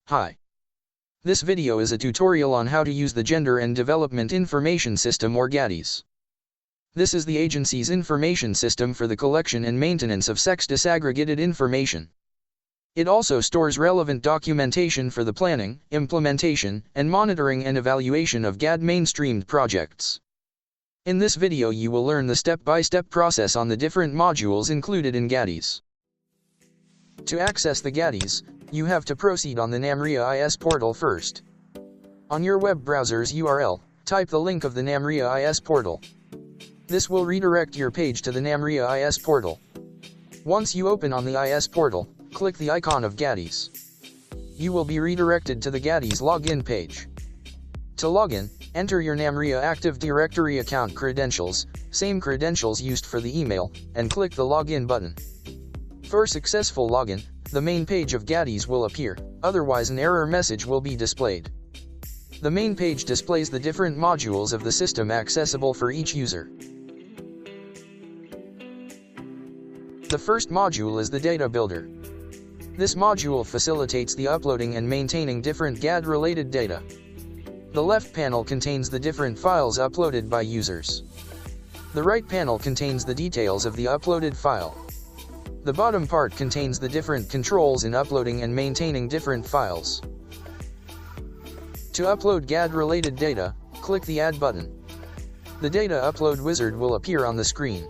Hi. This video is a tutorial on how to use the Gender and Development Information System or GADIS. This is the agency's information system for the collection and maintenance of sex-disaggregated information. It also stores relevant documentation for the planning, implementation, and monitoring and evaluation of GAD Mainstream projects. In this video you will learn the step-by-step process on the different modules included in GADIS. To access the GADIS, you have to proceed on the GAD IS Portal first. On your web browser's URL, type the link of the GAD IS Portal. This will redirect your page to the GAD IS Portal. Once you open on the IS Portal, click the icon of GADIS. You will be redirected to the GADIS login page. To login, enter your GAD Active Directory account credentials, same credentials used for the email, and click the login button. For successful login, the main page of GADIS will appear, otherwise an error message will be displayed. The main page displays the different modules of the system accessible for each user. The first module is the Data Builder. This module facilitates the uploading and maintaining different GAD-related data. The left panel contains the different files uploaded by users. The right panel contains the details of the uploaded file. The bottom part contains the different controls in uploading and maintaining different files. To upload GAD-related data, click the Add button. The Data Upload wizard will appear on the screen.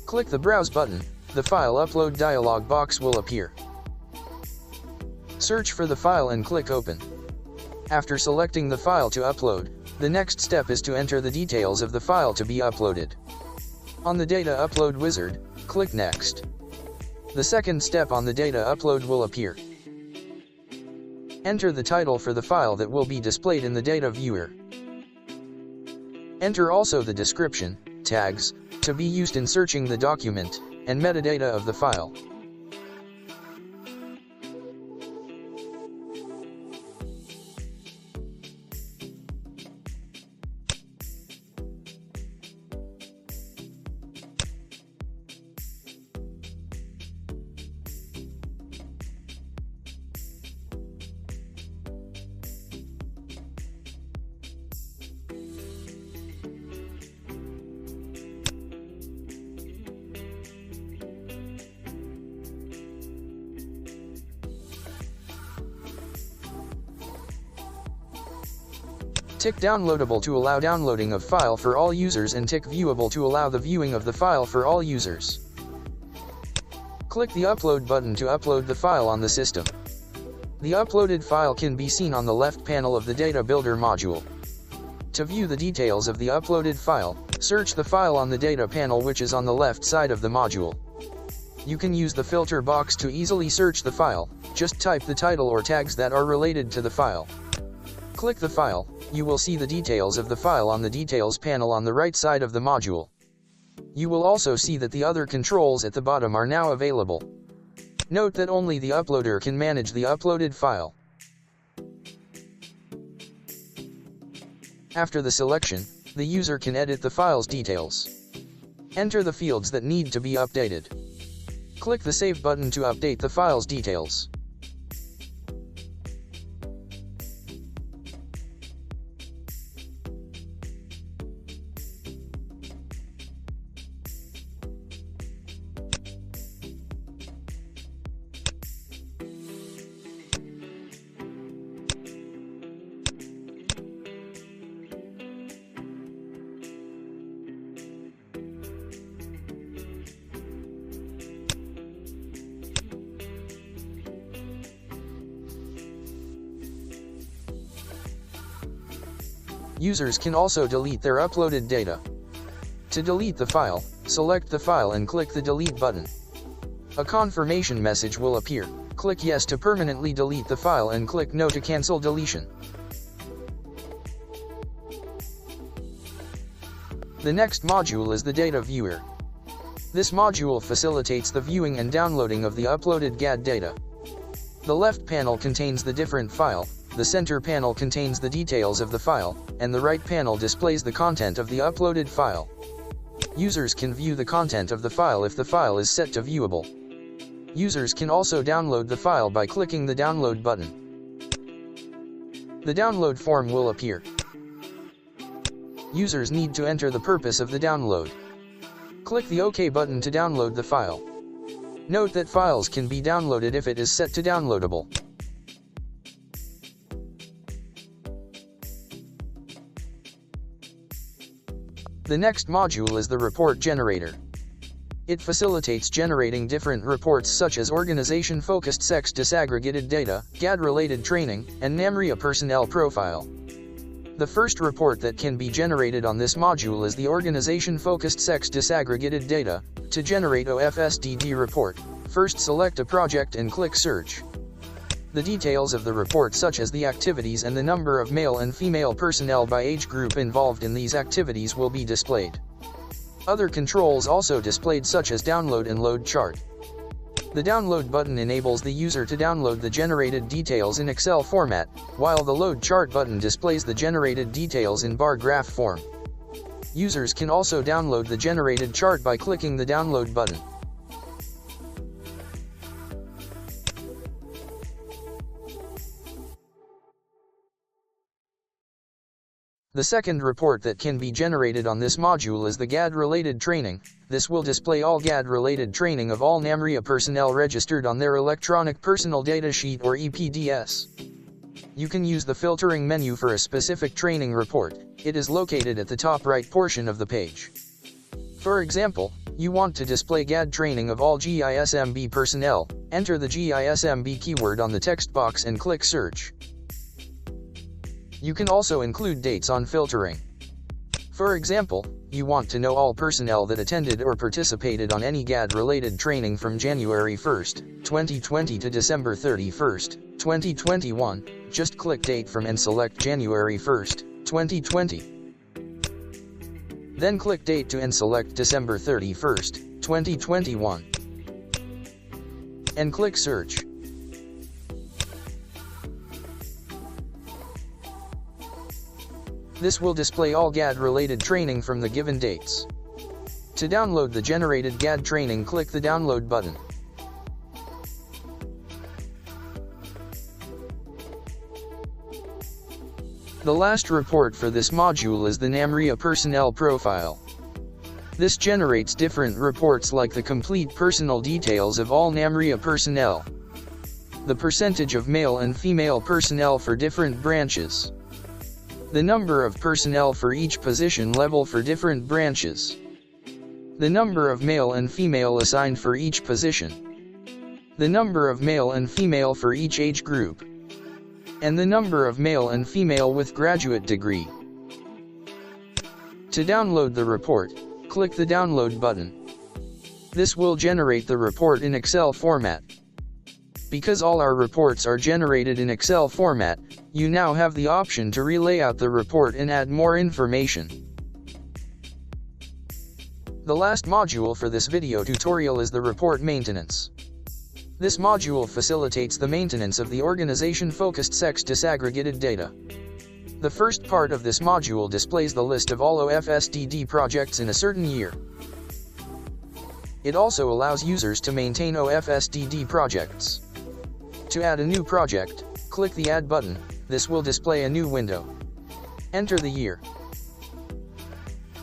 Click the Browse button, the File Upload dialog box will appear. Search for the file and click Open. After selecting the file to upload, the next step is to enter the details of the file to be uploaded. On the Data Upload wizard, click Next. The second step on the data upload will appear. Enter the title for the file that will be displayed in the data viewer. Enter also the description, tags, to be used in searching the document, and metadata of the file. Tick Downloadable to allow downloading of file for all users and tick Viewable to allow the viewing of the file for all users. Click the Upload button to upload the file on the system. The uploaded file can be seen on the left panel of the Data Builder module. To view the details of the uploaded file, search the file on the Data panel which is on the left side of the module. You can use the filter box to easily search the file, just type the title or tags that are related to the file. Click the file, you will see the details of the file on the Details panel on the right side of the module. You will also see that the other controls at the bottom are now available. Note that only the uploader can manage the uploaded file. After the selection, the user can edit the file's details. Enter the fields that need to be updated. Click the Save button to update the file's details. Users can also delete their uploaded data. To delete the file, select the file and click the Delete button. A confirmation message will appear. Click Yes to permanently delete the file and click No to cancel deletion. The next module is the Data Viewer. This module facilitates the viewing and downloading of the uploaded GAD data. The left panel contains the different file, the center panel contains the details of the file, and the right panel displays the content of the uploaded file. Users can view the content of the file if the file is set to viewable. Users can also download the file by clicking the Download button. The download form will appear. Users need to enter the purpose of the download. Click the OK button to download the file. Note that files can be downloaded if it is set to downloadable. The next module is the report generator. It facilitates generating different reports such as organization-focused sex-disaggregated data, GAD-related training, and NAMRIA personnel profile. The first report that can be generated on this module is the organization-focused sex-disaggregated data. To generate OFSDD report, first select a project and click Search. The details of the report such as the activities and the number of male and female personnel by age group involved in these activities will be displayed. Other controls also displayed such as download and load chart. The download button enables the user to download the generated details in Excel format, while the load chart button displays the generated details in bar graph form. Users can also download the generated chart by clicking the download button. The second report that can be generated on this module is the GAD-related training. This will display all GAD-related training of all NAMRIA personnel registered on their electronic personal data sheet or EPDS. You can use the filtering menu for a specific training report. It is located at the top right portion of the page. For example, you want to display GAD training of all GISMB personnel. Enter the GISMB keyword on the text box and click Search. You can also include dates on filtering. For example, you want to know all personnel that attended or participated on any GAD-related training from January 1, 2020 to December 31, 2021. Just click Date from and select January 1, 2020. Then click Date to and select December 31, 2021. And click Search. This will display all GAD-related training from the given dates. To download the generated GAD training, click the Download button. The last report for this module is the NAMRIA personnel profile. This generates different reports like the complete personal details of all NAMRIA personnel, the percentage of male and female personnel for different branches, the number of personnel for each position level for different branches, the number of male and female assigned for each position, the number of male and female for each age group, and the number of male and female with graduate degree. To download the report, click the Download button. This will generate the report in Excel format. Because all our reports are generated in Excel format, you now have the option to relay out the report and add more information. The last module for this video tutorial is the report maintenance. This module facilitates the maintenance of the organization-focused sex-disaggregated data. The first part of this module displays the list of all OFSDD projects in a certain year. It also allows users to maintain OFSDD projects. To add a new project, click the Add button. This will display a new window. Enter the year.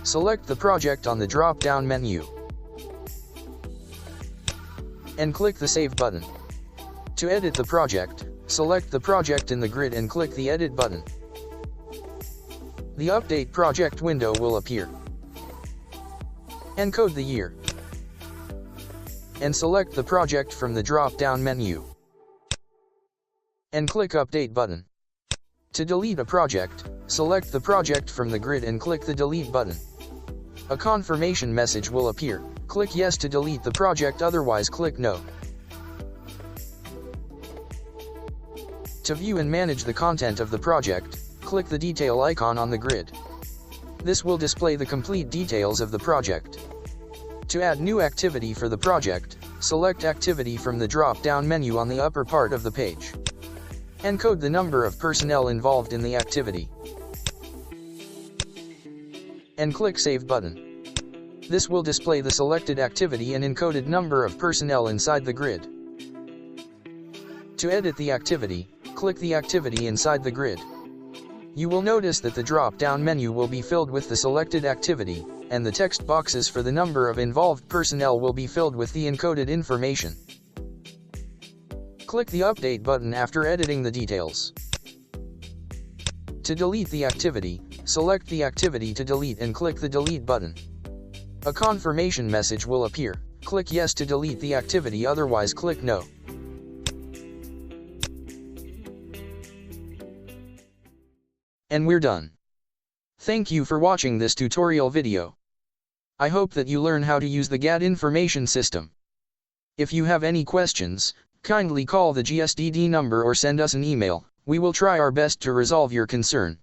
Select the project on the drop-down menu. And click the Save button. To edit the project, select the project in the grid and click the Edit button. The Update Project window will appear. Encode the year. And select the project from the drop-down menu. And click Update button. To delete a project, select the project from the grid and click the Delete button. A confirmation message will appear. Click Yes to delete the project, otherwise click No. To view and manage the content of the project, click the detail icon on the grid. This will display the complete details of the project. To add new activity for the project, select Activity from the drop-down menu on the upper part of the page. Encode the number of personnel involved in the activity. And click Save button. This will display the selected activity and encoded number of personnel inside the grid. To edit the activity, click the activity inside the grid. You will notice that the drop-down menu will be filled with the selected activity, and the text boxes for the number of involved personnel will be filled with the encoded information. Click the Update button after editing the details. To delete the activity, select the activity to delete and click the Delete button. A confirmation message will appear. Click Yes to delete the activity, otherwise click No. And we're done. Thank you for watching this tutorial video. I hope that you learn how to use the GAD information system. If you have any questions, kindly call the GSDD number or send us an email. We will try our best to resolve your concern.